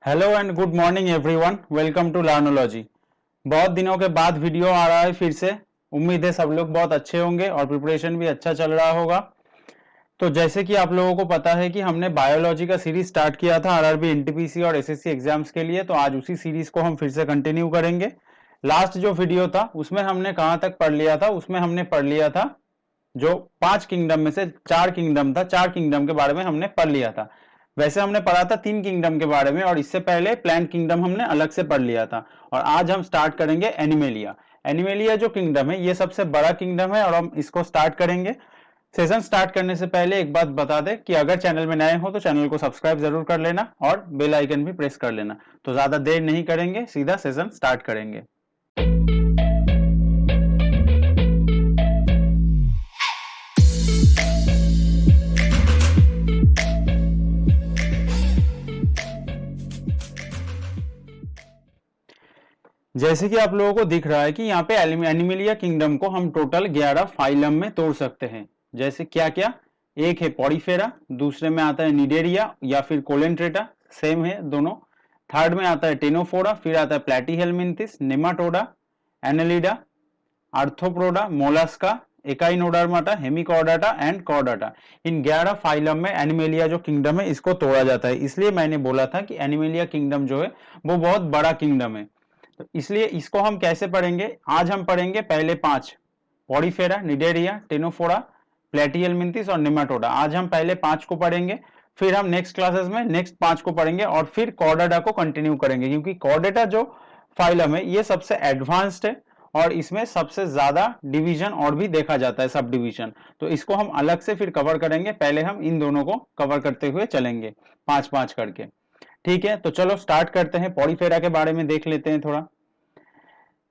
Hello and good morning everyone, welcome to Learnology. बहुत दिनों के बाद वीडियो आ रहा है फिर से। उम्मीद है सब लोग बहुत अच्छे होंगे और प्रिपरेशन भी अच्छा चल रहा होगा। तो जैसे कि आप लोगों को पता है कि हमने बायोलॉजी का सीरीज स्टार्ट किया था आरआरबी, एनटीपीसी और एसएससी एग्जाम्स के लिए, तो आज उसी सीरीज को हम फिर से कंटिन्यू करेंगे। लास्ट जो वीडियो था उसमें हमने कहाँ तक पढ़ लिया था? उसमें हमने पढ़ लिया था जो 5 किंगडम में से 4 किंगडम था, 4 किंगडम के बारे में हमने पढ़ लिया था। वैसे हमने पढ़ा था 3 किंगडम के बारे में और इससे पहले प्लांट किंगडम हमने अलग से पढ़ लिया था। और आज हम स्टार्ट करेंगे एनिमेलिया। एनिमेलिया जो किंगडम है ये सबसे बड़ा किंगडम है और हम इसको स्टार्ट करेंगे। सेशन स्टार्ट करने से पहले एक बात बता दें कि अगर चैनल में नए हो तो चैनल को सब्सक्राइब जरूर कर लेना और बेल आइकन भी प्रेस कर लेना। तो ज्यादा देर नहीं करेंगे, सीधा सेशन स्टार्ट करेंगे। जैसे कि आप लोगों को दिख रहा है कि यहाँ पे एनिमेलिया किंगडम को हम टोटल 11 फाइलम में तोड़ सकते हैं। जैसे क्या क्या? एक है पॉडीफेरा, दूसरे में आता है निडेरिया या फिर कोलेंट्रेटा, सेम है दोनों। थर्ड में आता है टेनोफोरा, फिर आता है Platyhelminthes, Nematoda, Annelida, Arthropoda, Mollusca, Echinodermata, Hemichordata and Chordata. इन 11 फाइलम में एनिमेलिया जो किंगडम है इसको तोड़ा जाता है। इसलिए मैंने बोला था कि एनिमेलिया किंगडम जो है वो बहुत बड़ा किंगडम है। तो इसलिए इसको हम कैसे पढ़ेंगे? आज हम पढ़ेंगे पहले 5, पॉडीफेरा, निडेरिया, टेनोफोरा, प्लेटीहेलमिंथिस और नेमाटोडा। आज हम पहले 5 को पढ़ेंगे, फिर हम नेक्स्ट क्लासेस में नेक्स्ट 5 को पढ़ेंगे और फिर कॉर्डाटा को कंटिन्यू करेंगे, क्योंकि कॉर्डाटा जो फाइलम है ये सबसे एडवांस्ड है और इसमें सबसे ज्यादा डिवीजन और भी देखा जाता है, सब डिवीजन। तो इसको हम अलग से फिर कवर करेंगे, पहले हम इन दोनों को कवर करते हुए चलेंगे 5-5 करके। ठीक है, तो चलो स्टार्ट करते हैं। पॉडीफेरा के बारे में देख लेते हैं थोड़ा।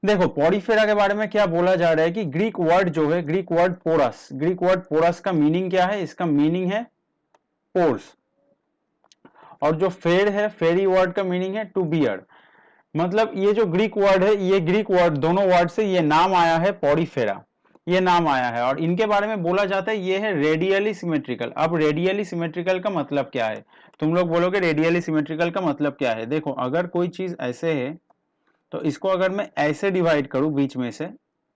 देखो पॉडीफेरा के बारे में क्या बोला जा रहा है कि ग्रीक वर्ड जो है, Greek word poros, Greek word poros का मीनिंग क्या है? इसका मीनिंग है पोर्स। और जो फेर है, फेरी वर्ड का मीनिंग है टू बियर। मतलब ये जो ग्रीक वर्ड है, ये ग्रीक वर्ड, दोनों वर्ड से ये नाम आया है, पॉडीफेरा ये नाम आया है। और इनके बारे में बोला जाता है ये है रेडियली सिमेट्रिकल। अब रेडियली सिमेट्रिकल का मतलब क्या है? तुम लोग बोलोगे रेडियली सिमेट्रिकल का मतलब क्या है? देखो, अगर कोई चीज ऐसे है तो इसको अगर मैं ऐसे डिवाइड करूं, बीच में से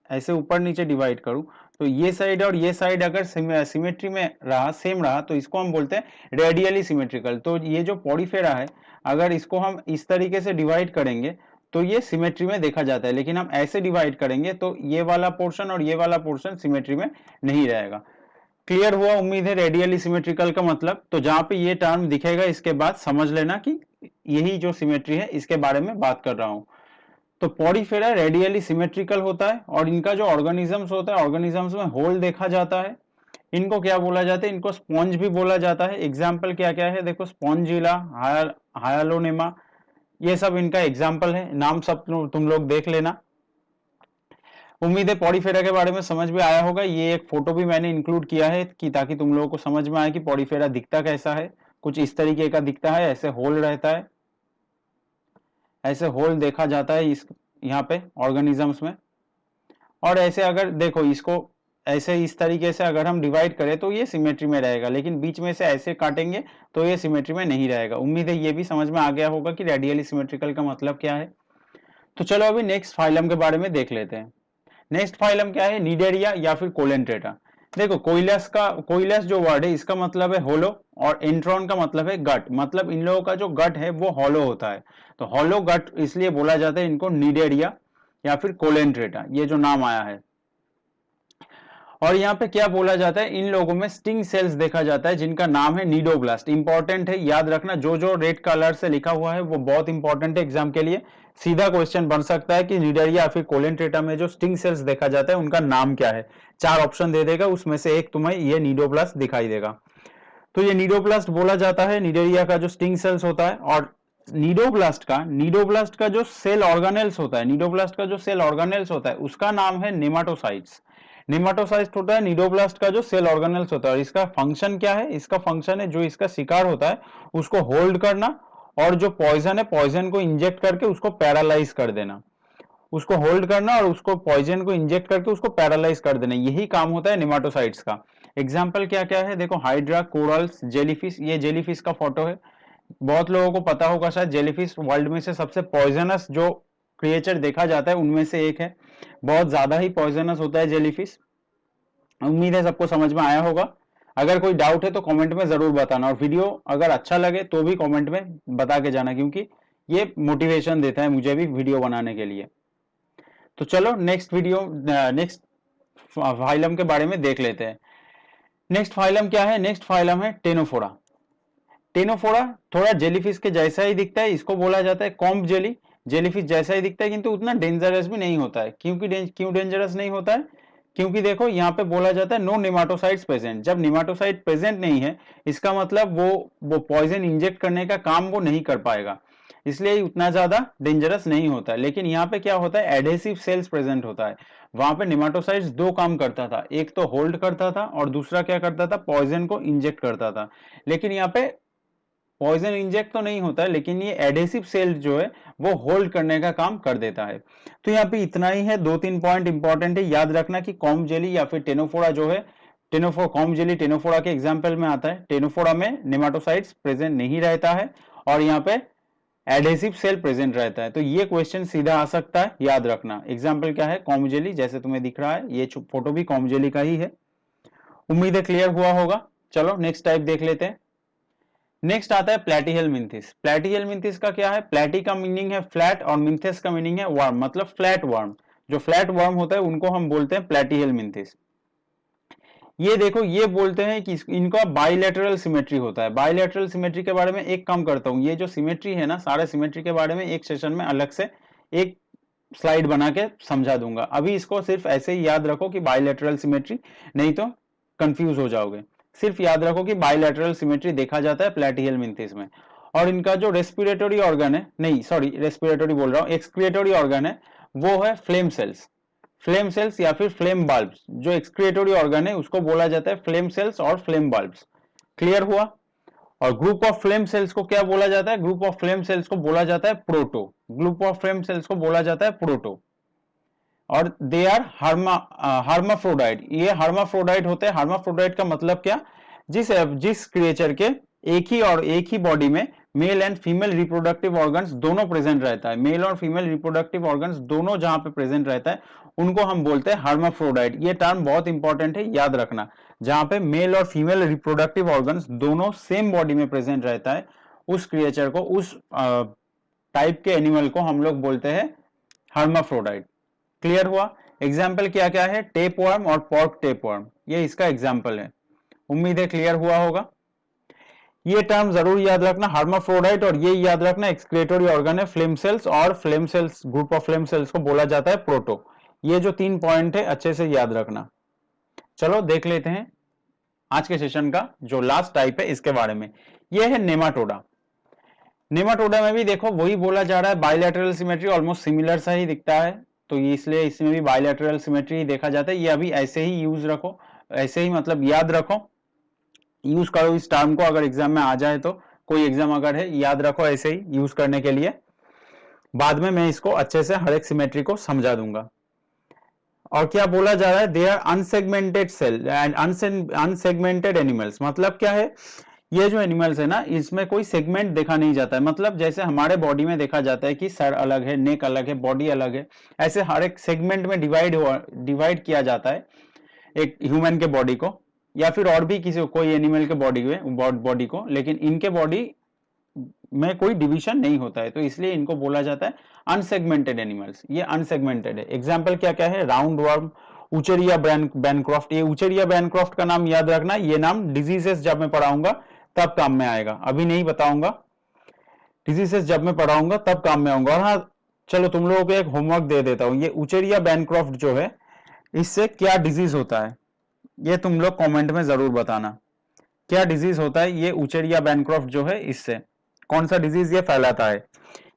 ऐसे ऊपर नीचे डिवाइड करूं, तो ये साइड और ये साइड अगर सिमेट्री में रहा, सेम रहा, तो इसको हम बोलते हैं रेडियली सिमेट्रिकल। तो ये जो पॉडीफेरा है, अगर इसको हम इस तरीके से डिवाइड करेंगे तो ये सिमेट्री में देखा जाता है, लेकिन हम ऐसे डिवाइड करेंगे तो ये वाला पोर्शन और ये वाला पोर्शन सिमेट्री में नहीं रहेगा। क्लियर हुआ उम्मीद है रेडियली सिमेट्रिकल का मतलब? तो जहां पे ये टर्म दिखेगा इसके बाद समझ लेना कि यही जो सिमेट्री है इसके बारे में बात कर रहा हूं। तो पॉडीफेरा रेडियली सिमेट्रिकल होता है और इनका जो ऑर्गेनिजम्स होता है, ऑर्गेनिजम्स में होल देखा जाता है। इनको क्या बोला जाता है? इनको स्पॉन्ज भी बोला जाता है। एग्जाम्पल क्या क्या है? देखो, स्पॉन्जिला, हायालोनेमा, ये सब इनका एग्जाम्पल है। नाम सब तुम लोग देख लेना। उम्मीद है पॉडीफेरा के बारे में समझ में आया होगा। ये एक फोटो भी मैंने इंक्लूड किया है कि ताकि तुम लोगों को समझ में आए कि पॉडीफेरा दिखता कैसा है। कुछ इस तरीके का दिखता है, ऐसे होल रहता है, ऐसे होल देखा जाता है इस यहाँ पे ऑर्गेनिजम्स में। और ऐसे अगर देखो इसको ऐसे इस तरीके से अगर हम डिवाइड करें तो ये सिमेट्री में रहेगा, लेकिन बीच में से ऐसे काटेंगे तो ये सिमेट्री में नहीं रहेगा। उम्मीद है ये भी समझ में आ गया होगा कि रेडियली सिमेट्रिकल का मतलब क्या है। तो चलो अभी नेक्स्ट फाइलम के बारे में देख लेते हैं। नेक्स्ट फाइलम क्या है? निडेरिया या फिर कोलेंट्रेटा। देखो, कोइलस जो वर्ड है इसका मतलब है होलो और एंट्रॉन का मतलब है गट। मतलब इन लोगों का जो गट है वो हॉलो होता है, तो हॉलो गट इसलिए बोला जाता है इनको निडेरिया या फिर कोलेंट्रेटा, ये जो नाम आया है। और यहाँ पे क्या बोला जाता है? इन लोगों में स्टिंग सेल्स देखा जाता है जिनका नाम है नीडोब्लास्ट। इंपॉर्टेंट है, याद रखना, जो जो रेड कलर से लिखा हुआ है वो बहुत इंपॉर्टेंट है एग्जाम के लिए। सीधा क्वेश्चन बन सकता है कि निडेरिया या फिर कोलेंट्रेटा में जो स्टिंग सेल्स देखा जाता है उनका नाम क्या है। 4 ऑप्शन दे देगा, उसमें से एक तुम्हें ये नीडोब्लास्ट दिखाई देगा। तो ये नीडोब्लास्ट बोला जाता है निडेरिया का जो स्टिंग सेल्स होता है। और नीडोब्लास्ट का जो सेल ऑर्गेनेल्स होता है, नीडोब्लास्ट का जो सेल ऑर्गेनेल्स होता है उसका नाम है नेमाटोसाइट्स। नेमाटोसाइट होता है नीडोब्लास्ट का जो सेल ऑर्गेनेल्स होता है। और इसका फंक्शन क्या है? इसका फंक्शन है जो इसका शिकार होता है उसको होल्ड करना, और जो पॉइजन है पॉइजन को इंजेक्ट करके उसको पैरालाइज कर देना। उसको होल्ड करना और उसको पॉइजन को इंजेक्ट करके उसको पैरालाइज कर देना, यही काम होता है नेमाटोसाइट्स का। एग्जाम्पल क्या क्या है? देखो, हाइड्रा, कोरल्स, जेलीफिश, ये जेलीफिश का फोटो है। बहुत लोगों को पता होगा शायद, जेलीफिश वर्ल्ड में से सबसे पॉइजनस जो क्रिएचर देखा जाता है उनमें से एक है। बहुत ज्यादा ही पॉइजनस होता है जेलीफिश। उम्मीद है सबको समझ में आया होगा। अगर कोई डाउट है तो कमेंट में जरूर बताना, और वीडियो अगर अच्छा लगे तो भी कमेंट में बता के जाना, क्योंकि ये मोटिवेशन देता है मुझे भी वीडियो बनाने के लिए। तो चलो नेक्स्ट फाइलम के बारे में देख लेते हैं। नेक्स्ट फाइलम क्या है? नेक्स्ट फाइलम है टेनोफोरा। टेनोफोरा थोड़ा जेलीफिश के जैसा ही दिखता है, इसको बोला जाता है कॉम्ब जेली। जेलीफिश जैसा ही दिखता है किंतु उतना डेंजरस भी नहीं होता है। क्यों डेंजरस नहीं होता है? क्योंकि देखो यहाँ पे बोला जाता है नो नेमाटोसाइड्स प्रेजेंट। जब नेमाटोसाइड प्रेजेंट नहीं है, इसका मतलब वो पॉइजन इंजेक्ट करने का काम वो नहीं कर पाएगा, इसलिए उतना ज्यादा डेंजरस नहीं होता है। लेकिन यहाँ पे क्या होता है, एडहेसिव सेल्स प्रेजेंट होता है। वहां पे नेमाटोसाइड्स दो काम करता था, एक तो होल्ड करता था और दूसरा क्या करता था, पॉइजन को इंजेक्ट करता था। लेकिन यहाँ पे पॉइजन इंजेक्ट तो नहीं होता है, लेकिन ये एडेसिव सेल जो है वो होल्ड करने का काम कर देता है। तो यहाँ पे इतना ही है, 2-3 पॉइंट इंपॉर्टेंट है, याद रखना कि कॉम्ब जेली या फिर टेनोफोरा जो है, कॉम्ब जेली टेनोफोरा के एग्जाम्पल में आता है। टेनोफोरा में नेमाटोसाइड्स प्रेजेंट नहीं रहता है और यहाँ पे एडेसिव सेल प्रेजेंट रहता है। तो ये क्वेश्चन सीधा आ सकता है, याद रखना। एग्जाम्पल क्या है, कॉम्ब जेली, जैसे तुम्हें दिख रहा है ये फोटो भी कॉम्ब जेली का ही है। उम्मीद है क्लियर हुआ होगा। चलो नेक्स्ट टाइप देख लेते हैं। नेक्स्ट आता है प्लेटीहेलमिंथिस। प्लेटीहेलमिंथिस का क्या है, प्लेटी का मीनिंग है फ्लैट और मिंथिस का मीनिंग है वर्म, मतलब फ्लैट वर्म। जो फ्लैट वर्म होता है उनको हम बोलते हैं प्लेटीहेलमिंथिस। ये देखो, ये बोलते हैं कि इनका बाइलेटरल सिमेट्री होता है। बाइलेटरल सिमेट्री के बारे में एक काम करता हूं, ये जो सिमेट्री है ना, सारे सिमेट्री के बारे में एक सेशन में अलग से एक स्लाइड बना के समझा दूंगा। अभी इसको सिर्फ ऐसे ही याद रखो कि बाइलेटरल सिमेट्री, नहीं तो कंफ्यूज हो जाओगे। सिर्फ याद रखो कि बाइलेटरल सिमेट्री देखा जाता है प्लेटीहेलमिंथिस में। और इनका जो रेस्पिरेटरी ऑर्गन है, नहीं सॉरी रेस्पिरेटरी बोल रहा हूं, एक्सक्रिएटरी ऑर्गन है वो है फ्लेम सेल्स। फ्लेम सेल्स या फिर फ्लेम बल्ब्स। जो एक्सक्रिएटरी ऑर्गन है उसको बोला जाता है फ्लेम सेल्स और फ्लेम बल्ब्स। क्लियर हुआ? और ग्रुप ऑफ फ्लेम सेल्स को क्या बोला जाता है? ग्रुप ऑफ फ्लेम सेल्स को बोला जाता है proto. Group of flame cells को बोला जाता है प्रोटो। और दे आर हार्माफ्रोडाइट। ये हार्माफ्रोडाइट होते हैं। हार्माफ्रोडाइट का मतलब क्या? जिस क्रिएचर के एक ही बॉडी में male and female reproductive organs दोनों प्रेजेंट रहता है, मेल और फीमेल रिप्रोडक्टिव ऑर्गन्स दोनों जहां पे प्रेजेंट रहता है उनको हम बोलते हैं हार्माफ्रोडाइट। ये टर्म बहुत इंपॉर्टेंट है, याद रखना। जहां पे मेल और फीमेल रिप्रोडक्टिव ऑर्गन्स दोनों सेम बॉडी में प्रेजेंट रहता है, उस क्रिएचर को, उस टाइप के एनिमल को हम लोग बोलते हैं हार्माफ्रोडाइट। क्लियर हुआ? एग्जाम्पल क्या क्या है, टेप वर्म और पॉर्क टेप वर्म, ये इसका एग्जाम्पल है। उम्मीद है क्लियर हुआ होगा। ये टर्म जरूर याद रखना, हार्माफ्रोडाइट, और ये याद रखना एक्सक्रिएटरी ऑर्गन है फ्लेम सेल्स, और flame cells, group of flame cells को बोला जाता है प्रोटो। ये जो 3 पॉइंट है अच्छे से याद रखना। चलो देख लेते हैं आज के सेशन का जो लास्ट टाइप है इसके बारे में। ये है नेमाटोडा। नेमाटोडा में भी देखो वही बोला जा रहा है, बाइलैटरल सिमेट्री ऑलमोस्ट सिमिलर सा ही दिखता है, तो इसलिए इसमें भी बाइलैटरल सिमेट्री देखा जाता है। ये अभी ऐसे ही यूज रखो, ऐसे ही मतलब याद रखो, यूज करो इस टर्म को, अगर एग्जाम में आ जाए तो। कोई एग्जाम अगर है, याद रखो ऐसे ही यूज करने के लिए। बाद में मैं इसको अच्छे से हर एक सिमेट्री को समझा दूंगा। और क्या बोला जा रहा है, they are unsegmented cell and unsegmented animals. मतलब क्या है, ये जो एनिमल्स है ना, इसमें कोई सेगमेंट देखा नहीं जाता है। मतलब जैसे हमारे बॉडी में देखा जाता है कि सर अलग है, नेक अलग है, बॉडी अलग है, ऐसे हर एक सेगमेंट में डिवाइड किया जाता है एक ह्यूमन के बॉडी को, या फिर और भी किसी कोई एनिमल के बॉडी को, लेकिन इनके बॉडी में कोई डिवीजन नहीं होता है, तो इसलिए इनको बोला जाता है अनसेगमेंटेड एनिमल्स। ये अनसेगमेंटेड है। एग्जाम्पल क्या क्या है, राउंड वर्म, उचेरिया बैनक्रॉफ्ट। ये उचेरिया बैनक्रॉफ्ट का नाम याद रखना, ये नाम डिजीजेस जब मैं पढ़ाऊंगा तब काम में आएगा, अभी नहीं बताऊंगा। डिजीजेस जब मैं पढ़ाऊंगा तब काम में आऊंगा। और हाँ, चलो तुम लोगों को एक होमवर्क दे देता हूं, ये उचेरिया बैनक्रॉफ्ट जो है, इससे क्या डिजीज होता है ये तुम लोग कमेंट में जरूर बताना। क्या डिजीज होता है ये उचेरिया बैनक्रॉफ्ट जो है, इससे कौन सा डिजीज ये फैलाता है,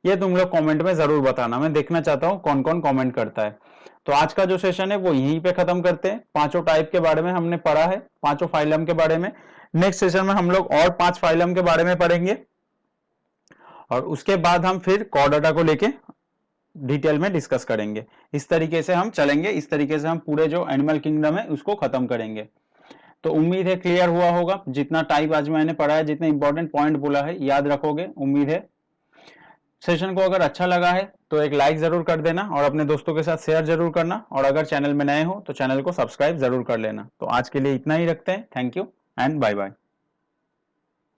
ये तुम लोग कमेंट में जरूर बताना। मैं देखना चाहता हूं कौन कौन कमेंट करता है। तो आज का जो सेशन है वो यहीं पे खत्म करते हैं। 5 टाइप के बारे में हमने पढ़ा है, 5 फाइलम के बारे में। नेक्स्ट सेशन में हम लोग और 5 फाइलम के बारे में पढ़ेंगे, और उसके बाद हम फिर कॉर्डेटा को लेके डिटेल में डिस्कस करेंगे। इस तरीके से हम चलेंगे, इस तरीके से हम पूरे जो एनिमल किंगडम है उसको खत्म करेंगे। तो उम्मीद है क्लियर हुआ होगा। जितना टाइप आज मैंने पढ़ा है, जितने इंपॉर्टेंट पॉइंट बोला है, याद रखोगे उम्मीद है। सेशन को अगर अच्छा लगा है तो एक लाइक जरूर कर देना और अपने दोस्तों के साथ शेयर जरूर करना, और अगर चैनल में नए हो तो चैनल को सब्सक्राइब जरूर कर लेना। तो आज के लिए इतना ही रखते हैं। Thank you and bye bye.